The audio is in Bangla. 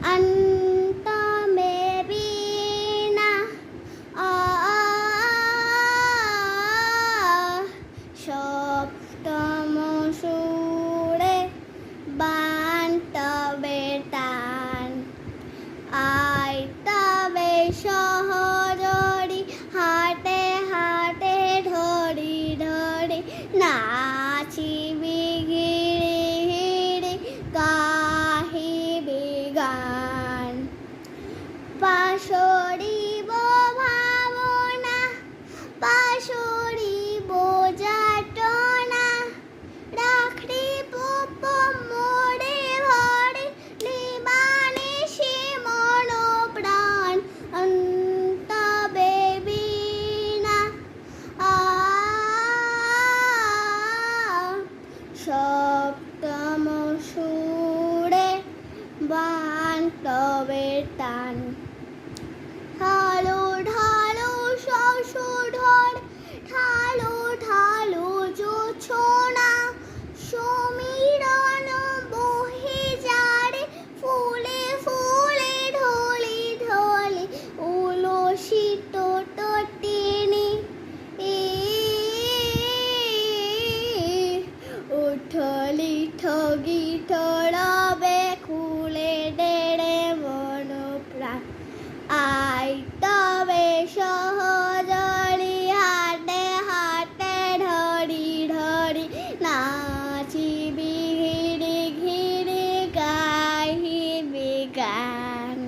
অন্তমে বীণা সপ্তম সুরে বান তবে টান আই তবে সহজরি হাটে হাটে ধরি ধরি নাচিবি ঘিরি ঘিরি গাহিবি গান পাশরিব ভাবনা পাশরিব যাতনা রাখরি পুপ মোরে ভরে নিবানিশি মন প্রাণ অন্তবে বীণা সপ্তম সুরে বান তবে টান ঢালো ঢালো সসুধর ঢালো ঢালো জোছনা সমীরণ বহে যারে ফুলে ফুলে ঢলে ঢলে উলসিত তটিনী উঠলি ঠগি ঠড়বে খুলে ডেড়ে মন প্রাণ আই তবে সহজরি হাটে হাটে ধরি ধরি নাচিবি ঘিরি ঘিরি গাহিবি গান।